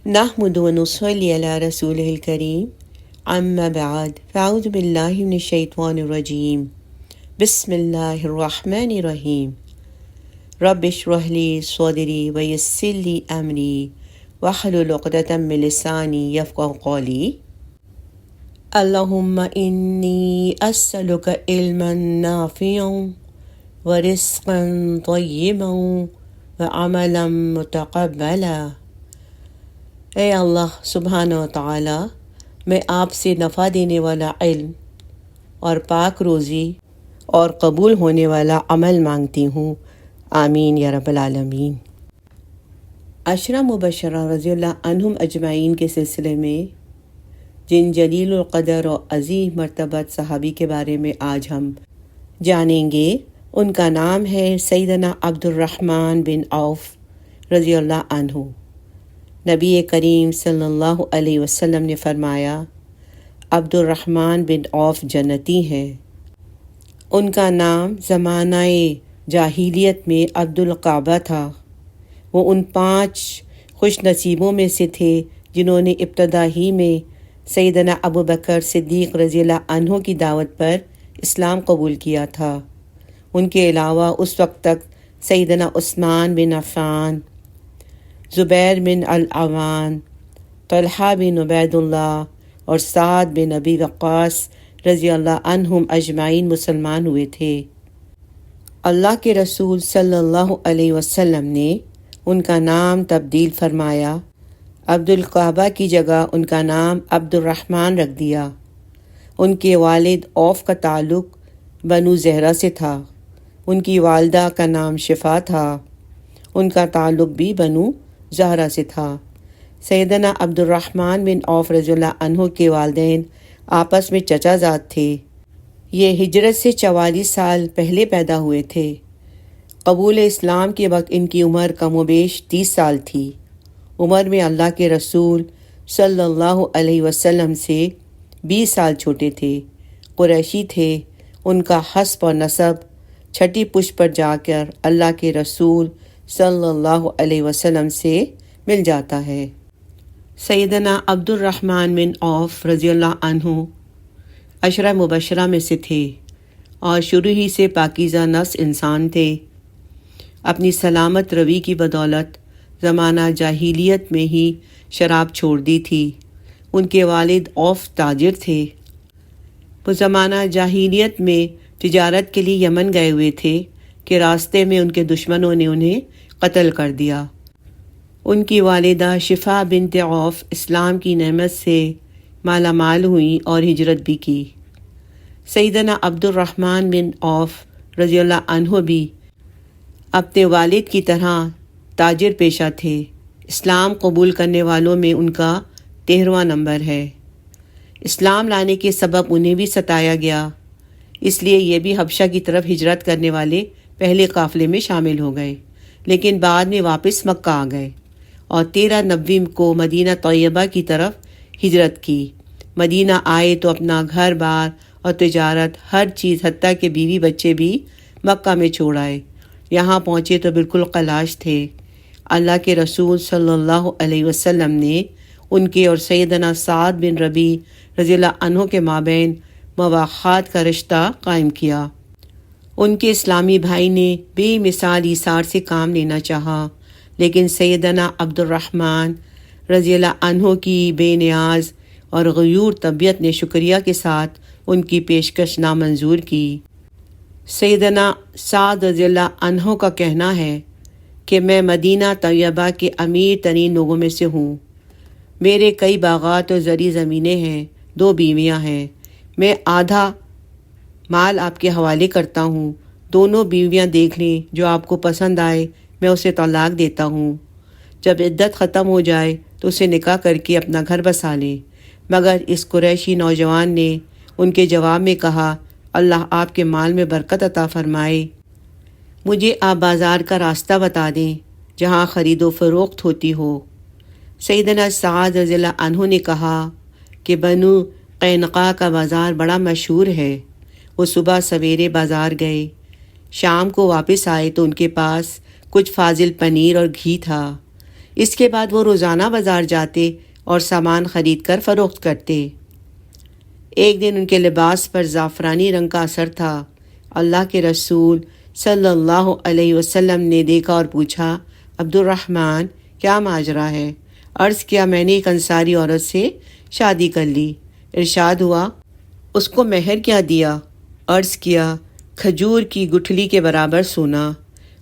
نحمد و نصلی علی رسولہ الکریم اما بعد فاعوذ باللہ من الشیطان الرجیم بسم اللہ الرحمن الرحیم رب اشرح لی صدری ویسر لی امری واحلل عقدۃ من لسانی یفقہوا قولی اللہم انی اسألک علما نافعا ورزقا طیبا وعملا متقبلا۔ اے اللہ سبحانہ و تعالی، میں آپ سے نفع دینے والا علم اور پاک روزی اور قبول ہونے والا عمل مانگتی ہوں، آمین یا رب العالمین۔ عشرہ مبشرہ رضی اللہ عنہم اجمعین کے سلسلے میں جن جلیل القدر اور عظیم مرتبت صحابی کے بارے میں آج ہم جانیں گے، ان کا نام ہے سیدنا عبد الرحمن بن عوف رضی اللہ عنہ۔ نبی کریم صلی اللہ علیہ وسلم نے فرمایا، عبد الرحمن بن عوف جنتی ہیں۔ ان کا نام زمانہ جاہلیت میں عبد الکعبہ تھا۔ وہ ان 5 خوش نصیبوں میں سے تھے جنہوں نے ابتدا ہی میں سیدنا ابو بکر صدیق رضی اللہ عنہ کی دعوت پر اسلام قبول کیا تھا۔ ان کے علاوہ اس وقت تک سیدنا عثمان بن عفان، زبیر بن العوام، طلحہ بن عبید اللہ اور سعد بن ابی وقاص رضی اللہ عنہم اجمعین مسلمان ہوئے تھے۔ اللہ کے رسول صلی اللہ علیہ وسلم نے ان کا نام تبدیل فرمایا، عبد الکعبہ کی جگہ ان کا نام عبد الرحمن رکھ دیا۔ ان کے والد عوف کا تعلق بنو زہرہ سے تھا۔ ان کی والدہ کا نام شفا تھا۔ ان کا تعلق بھی بنو زہرہ سے تھا۔ سیدنا عبد الرحمن بن عوف رضی اللہ عنہ کے والدین آپس میں چچا زاد تھے۔ یہ ہجرت سے 44 سال پہلے پیدا ہوئے تھے۔ قبول اسلام کے وقت ان کی عمر کم و بیش 30 سال تھی۔ عمر میں اللہ کے رسول صلی اللہ علیہ وسلم سے 20 سال چھوٹے تھے۔ قریشی تھے۔ ان کا حسب اور نسب چھٹی پشت پر جا کر اللہ کے رسول صلی اللہ علیہ وسلم سے مل جاتا ہے۔ سیدنا عبد الرحمن بن عوف رضی اللہ عنہ عشرہ مبشرہ میں سے تھے اور شروع ہی سے پاکیزہ نفس انسان تھے۔ اپنی سلامت روی کی بدولت زمانہ جاہلیت میں ہی شراب چھوڑ دی تھی۔ ان کے والد عوف تاجر تھے۔ وہ زمانہ جاہلیت میں تجارت کے لیے یمن گئے ہوئے تھے کہ راستے میں ان کے دشمنوں نے انہیں قتل کر دیا۔ ان کی والدہ شفا بنت عوف اسلام کی نعمت سے مالا مال ہوئیں اور ہجرت بھی کی۔ سیدنا عبد الرحمن بن عوف رضی اللہ عنہ بھی اپنے والد کی طرح تاجر پیشہ تھے۔ اسلام قبول کرنے والوں میں ان کا 13واں نمبر ہے۔ اسلام لانے کے سبب انہیں بھی ستایا گیا، اس لیے یہ بھی حبشہ کی طرف ہجرت کرنے والے پہلے قافلے میں شامل ہو گئے، لیکن بعد میں واپس مکہ آ گئے اور 13 نوی کو مدینہ طیبہ کی طرف ہجرت کی۔ مدینہ آئے تو اپنا گھر بار اور تجارت ہر چیز حتیٰ کہ بیوی بچے بھی مکہ میں چھوڑ آئے۔ یہاں پہنچے تو بالکل خلاش تھے۔ اللہ کے رسول صلی اللہ علیہ وسلم نے ان کے اور سیدنا سعد بن ربی رضی اللہ عنہ کے مابین مواخات کا رشتہ قائم کیا۔ ان کے اسلامی بھائی نے بے مثال ایثار سے کام لینا چاہا، لیکن سیدنا عبد الرحمن رضی اللہ عنہ کی بے نیاز اور غیور طبیعت نے شکریہ کے ساتھ ان کی پیشکش نامنظور کی۔ سیدنا سعد رضی اللہ عنہ کا کہنا ہے کہ میں مدینہ طیبہ کے امیر ترین لوگوں میں سے ہوں۔ میرے کئی باغات اور زرعی زمینیں ہیں، 2 بیویاں ہیں۔ میں آدھا مال آپ کے حوالے کرتا ہوں، دونوں بیویاں دیکھ لیں، جو آپ کو پسند آئے میں اسے طلاق دیتا ہوں۔ جب عدت ختم ہو جائے تو اسے نکاح کر کے اپنا گھر بسا لیں۔ مگر اس قریشی نوجوان نے ان کے جواب میں کہا، اللہ آپ کے مال میں برکت عطا فرمائے، مجھے آپ بازار کا راستہ بتا دیں جہاں خرید و فروخت ہوتی ہو۔ سیدنا سعد رضی اللہ عنہ نے کہا کہ بنو قینقاع کا بازار بڑا مشہور ہے۔ وہ صبح سویرے بازار گئے، شام کو واپس آئے تو ان کے پاس کچھ فاضل پنیر اور گھی تھا۔ اس کے بعد وہ روزانہ بازار جاتے اور سامان خرید کر فروخت کرتے۔ ایک دن ان کے لباس پر زعفرانی رنگ کا اثر تھا۔ اللہ کے رسول صلی اللہ علیہ وسلم نے دیکھا اور پوچھا، عبد الرحمن کیا ماجرا ہے؟ عرض کیا، میں نے ایک انصاری عورت سے شادی کر لی۔ ارشاد ہوا، اس کو مہر کیا دیا؟ عرض کیا، کھجور کی گٹھلی کے برابر سونا۔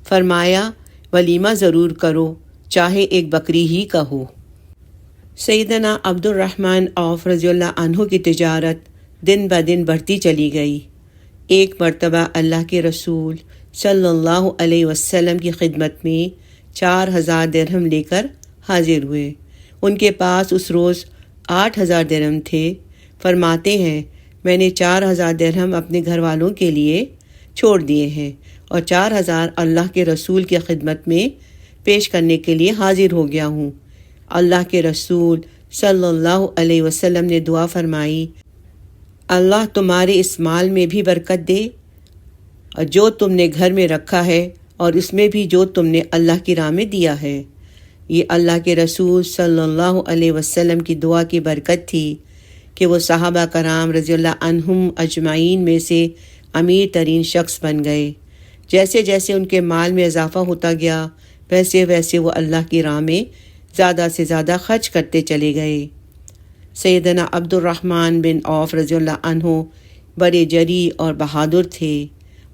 فرمایا، ولیمہ ضرور کرو، چاہے ایک بکری ہی کا ہو۔ سیدنا عبد الرحمن عوف رضی اللہ عنہ کی تجارت دن بدن بڑھتی چلی گئی۔ ایک مرتبہ اللہ کے رسول صلی اللہ علیہ وسلم کی خدمت میں 4000 درہم لے کر حاضر ہوئے۔ ان کے پاس اس روز 8000 درہم تھے۔ فرماتے ہیں، میں نے 4000 درہم اپنے گھر والوں کے لیے چھوڑ دیے ہیں اور 4000 اللہ کے رسول کی خدمت میں پیش کرنے کے لیے حاضر ہو گیا ہوں۔ اللہ کے رسول صلی اللہ علیہ وسلم نے دعا فرمائی، اللہ تمہارے اس مال میں بھی برکت دے، اور جو تم نے گھر میں رکھا ہے اور اس میں بھی جو تم نے اللہ کی راہ میں دیا ہے۔ یہ اللہ کے رسول صلی اللہ علیہ وسلم کی دعا کی برکت تھی کہ وہ صحابہ کرام رضی اللہ عنہم اجمعین میں سے امیر ترین شخص بن گئے۔ جیسے جیسے ان کے مال میں اضافہ ہوتا گیا، ویسے ویسے وہ اللہ کی راہ میں زیادہ سے زیادہ خرچ کرتے چلے گئے۔ سیدنا عبد الرحمن بن عوف رضی اللہ عنہ بڑے جری اور بہادر تھے۔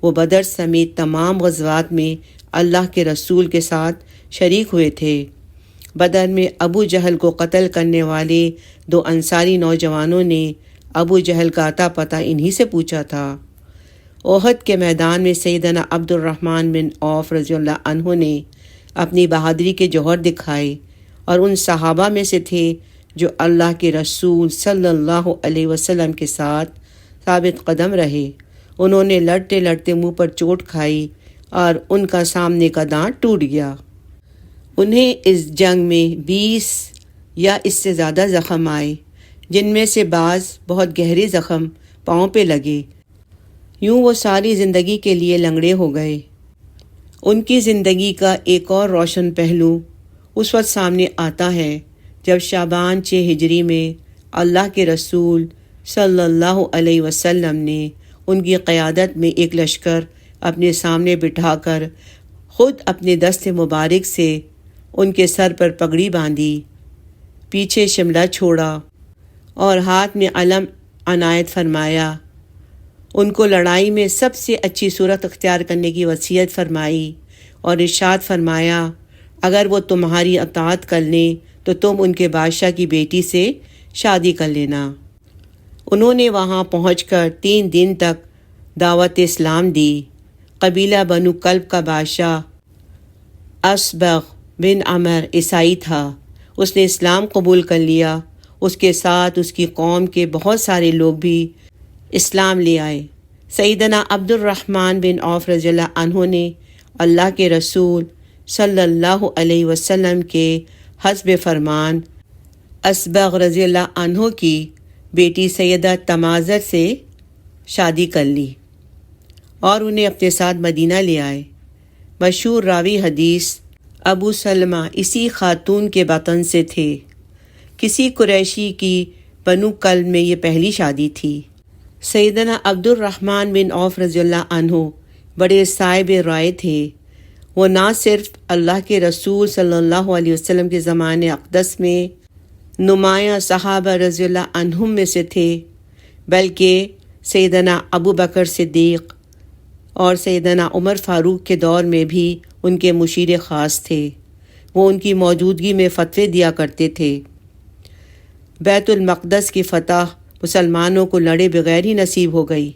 وہ بدر سمیت تمام غزوات میں اللہ کے رسول کے ساتھ شریک ہوئے تھے۔ بدر میں ابو جہل کو قتل کرنے والے 2 انصاری نوجوانوں نے ابو جہل کا اتا پتہ انہی سے پوچھا تھا۔ احد کے میدان میں سیدنا عبد الرحمن بن عوف رضی اللہ عنہ نے اپنی بہادری کے جوہر دکھائے اور ان صحابہ میں سے تھے جو اللہ کے رسول صلی اللہ علیہ وسلم کے ساتھ ثابت قدم رہے۔ انہوں نے لڑتے لڑتے منہ پر چوٹ کھائی اور ان کا سامنے کا دانت ٹوٹ گیا۔ انہیں اس جنگ میں 20 یا اس سے زیادہ زخم آئے، جن میں سے بعض بہت گہرے زخم پاؤں پہ لگے۔ یوں وہ ساری زندگی کے لیے لنگڑے ہو گئے۔ ان کی زندگی کا ایک اور روشن پہلو اس وقت سامنے آتا ہے جب شعبان 6 ہجری میں اللہ کے رسول صلی اللہ علیہ وسلم نے ان کی قیادت میں ایک لشکر اپنے سامنے بٹھا کر خود اپنے دست مبارک سے ان کے سر پر پگڑی باندھی، پیچھے شملہ چھوڑا اور ہاتھ میں علم عنایت فرمایا۔ ان کو لڑائی میں سب سے اچھی صورت اختیار کرنے کی وصیت فرمائی اور ارشاد فرمایا، اگر وہ تمہاری اطاعت کر لیں تو تم ان کے بادشاہ کی بیٹی سے شادی کر لینا۔ انہوں نے وہاں پہنچ کر 3 دن تک دعوت اسلام دی۔ قبیلہ بنو کلب کا بادشاہ اصبغ بن عمر عیسائی تھا۔ اس نے اسلام قبول کر لیا۔ اس کے ساتھ اس کی قوم کے بہت سارے لوگ بھی اسلام لے آئے۔ سیدنا عبد الرحمن بن عوف رضی اللہ عنہ نے اللہ کے رسول صلی اللہ علیہ وسلم کے حسب فرمان اصبغ رضی اللہ عنہ کی بیٹی سیدہ تمازر سے شادی کر لی اور انہیں اپنے ساتھ مدینہ لے آئے۔ مشہور راوی حدیث ابو سلمہ اسی خاتون کے بطن سے تھے۔ کسی قریشی کی بنو کلب میں یہ پہلی شادی تھی۔ سیدنا عبد الرحمن بن عوف رضی اللہ عنہ بڑے صاحب رائے تھے۔ وہ نہ صرف اللہ کے رسول صلی اللہ علیہ وسلم کے زمانے اقدس میں نمایاں صحابہ رضی اللہ عنہم میں سے تھے، بلکہ سیدنا ابو بکر صدیق اور سیدنا عمر فاروق کے دور میں بھی ان کے مشیر خاص تھے۔ وہ ان کی موجودگی میں فتوے دیا کرتے تھے۔ بیت المقدس کی فتح مسلمانوں کو لڑے بغیر ہی نصیب ہو گئی۔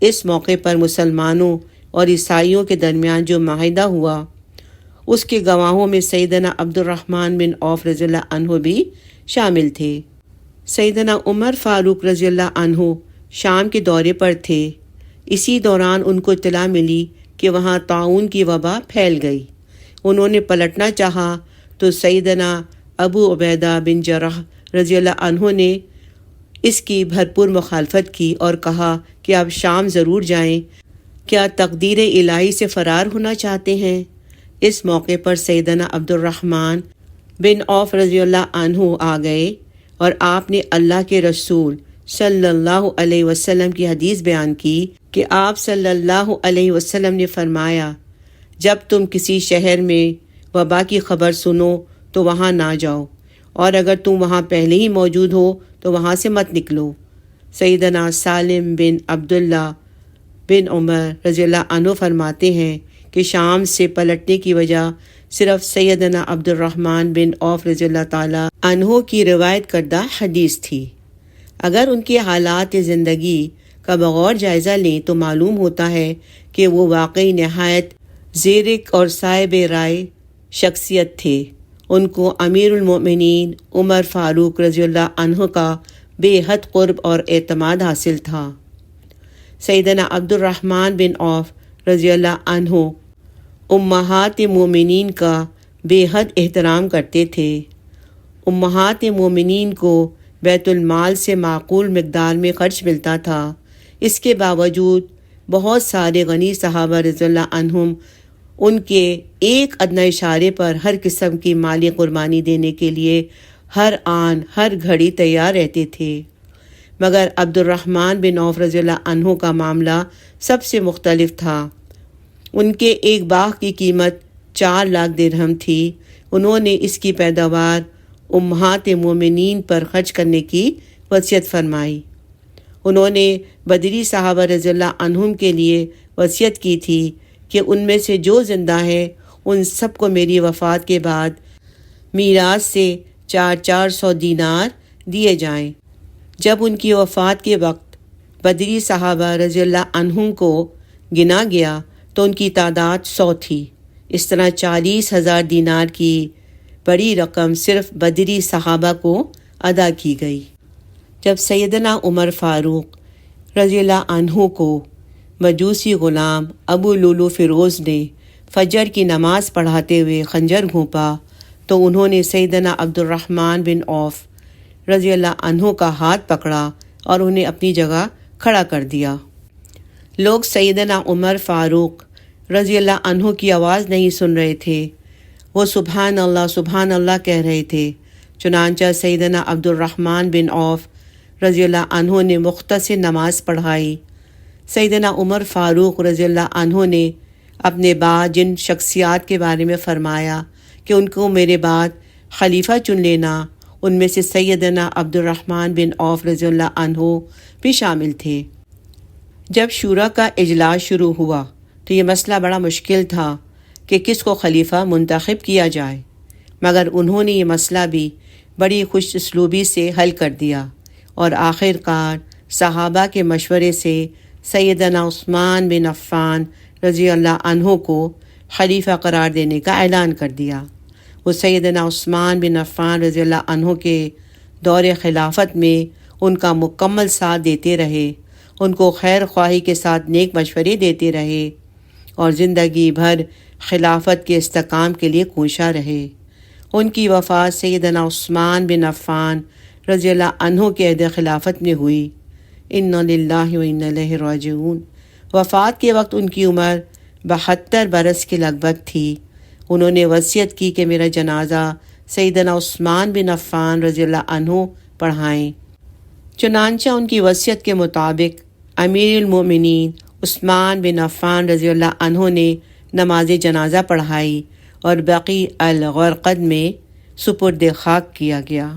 اس موقع پر مسلمانوں اور عیسائیوں کے درمیان جو معاہدہ ہوا، اس کے گواہوں میں سیدنا عبد الرحمن بن عوف رضی اللہ عنہ بھی شامل تھے۔ سیدنا عمر فاروق رضی اللہ عنہ شام کے دورے پر تھے۔ اسی دوران ان کو اطلاع ملی کہ وہاں طاعون کی وبا پھیل گئی۔ انہوں نے پلٹنا چاہا تو سیدنا ابو عبیدہ بن جراح رضی اللہ عنہ نے اس کی بھرپور مخالفت کی اور کہا کہ آپ شام ضرور جائیں، کیا تقدیر الہی سے فرار ہونا چاہتے ہیں؟ اس موقع پر سیدنا عبد الرحمن بن عوف رضی اللہ عنہ آ گئے اور آپ نے اللہ کے رسول صلی اللہ علیہ وسلم کی حدیث بیان کی کہ آپ صلی اللہ علیہ وسلم نے فرمایا، جب تم کسی شہر میں وبا کی خبر سنو تو وہاں نہ جاؤ، اور اگر تم وہاں پہلے ہی موجود ہو تو وہاں سے مت نکلو۔ سیدنا سالم بن عبداللہ بن عمر رضی اللہ عنہ فرماتے ہیں کہ شام سے پلٹنے کی وجہ صرف سیدنا عبد الرحمن بن عوف رضی اللہ تعالیٰ عنہ کی روایت کردہ حدیث تھی۔ اگر ان کے حالات زندگی کا بغور جائزہ لیں تو معلوم ہوتا ہے کہ وہ واقعی نہایت زیرک اور صاحب رائے شخصیت تھے۔ ان کو امیر المؤمنین عمر فاروق رضی اللہ عنہ کا بے حد قرب اور اعتماد حاصل تھا۔ سیدنا عبد الرحمن بن عوف رضی اللہ عنہ امہات مومنین کا بے حد احترام کرتے تھے۔ امہات مومنین کو بیت المال سے معقول مقدار میں خرچ ملتا تھا، اس کے باوجود بہت سارے غنی صحابہ رضی اللہ عنہم ان کے ایک ادنی اشارے پر ہر قسم کی مالی قربانی دینے کے لیے ہر آن ہر گھڑی تیار رہتے تھے، مگر عبد الرحمن بن عوف رضی اللہ عنہ کا معاملہ سب سے مختلف تھا۔ ان کے ایک باغ کی قیمت 4 لاکھ درہم تھی۔ انہوں نے اس کی پیداوار امہات مومنین پر خرچ کرنے کی وصیت فرمائی۔ انہوں نے بدری صحابہ رضی اللہ عنہم کے لیے وصیت کی تھی کہ ان میں سے جو زندہ ہیں ان سب کو میری وفات کے بعد میراث سے 400 دینار دیے جائیں۔ جب ان کی وفات کے وقت بدری صحابہ رضی اللہ عنہم کو گنا گیا تو ان کی تعداد 100 تھی۔ اس طرح 40,000 دینار کی بڑی رقم صرف بدری صحابہ کو ادا کی گئی۔ جب سیدنا عمر فاروق رضی اللہ عنہ کو مجوسی غلام ابو لولو فیروز نے فجر کی نماز پڑھاتے ہوئے خنجر گھونپا تو انہوں نے سیدنا عبد الرحمن بن عوف رضی اللہ عنہ کا ہاتھ پکڑا اور انہیں اپنی جگہ کھڑا کر دیا۔ لوگ سیدنا عمر فاروق رضی اللہ عنہ کی آواز نہیں سن رہے تھے، وہ سبحان اللہ کہہ رہے تھے۔ چنانچہ سیدنا عبد الرحمن بن عوف رضی اللہ عنہ نے مختصر نماز پڑھائی۔ سیدنا عمر فاروق رضی اللہ عنہ نے اپنے بعد جن شخصیات کے بارے میں فرمایا کہ ان کو میرے بعد خلیفہ چن لینا، ان میں سے سیدنا عبد الرحمن بن عوف رضی اللہ عنہ بھی شامل تھے۔ جب شورا کا اجلاس شروع ہوا تو یہ مسئلہ بڑا مشکل تھا کہ کس کو خلیفہ منتخب کیا جائے، مگر انہوں نے یہ مسئلہ بھی بڑی خوش اسلوبی سے حل کر دیا اور آخر کار صحابہ کے مشورے سے سیدنا عثمان بن عفان رضی اللہ عنہ کو خلیفہ قرار دینے کا اعلان کر دیا۔ وہ سیدنا عثمان بن عفان رضی اللہ عنہ کے دور خلافت میں ان کا مکمل ساتھ دیتے رہے، ان کو خیر خواہی کے ساتھ نیک مشورے دیتے رہے اور زندگی بھر خلافت کے استحکام کے لیے کوشاں رہے۔ ان کی وفات سیدنا عثمان بن عفان رضی اللہ عنہ کے عہد خلافت میں ہوئی۔ انا للہ و انا الیہ راجعون۔ وفات کے وقت ان کی عمر 72 برس کے لگ بھگ تھی۔ انہوں نے وصیت کی کہ میرا جنازہ سیدنا عثمان بن عفان رضی اللہ عنہ پڑھائیں۔ چنانچہ ان کی وصیت کے مطابق امیر المؤمنین عثمان بن عفان رضی اللہ عنہ نے نماز جنازہ پڑھائی اور بقیع الغرقد میں سپرد خاک کیا گیا۔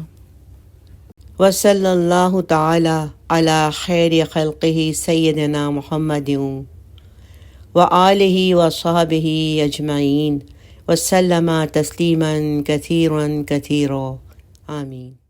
وصلی اللہ تعالی علی خیر خلقہ سیدنا محمد وآلہ وصحبہ اجمعین وسلم تسلیما کثیرا کثیرا آمین۔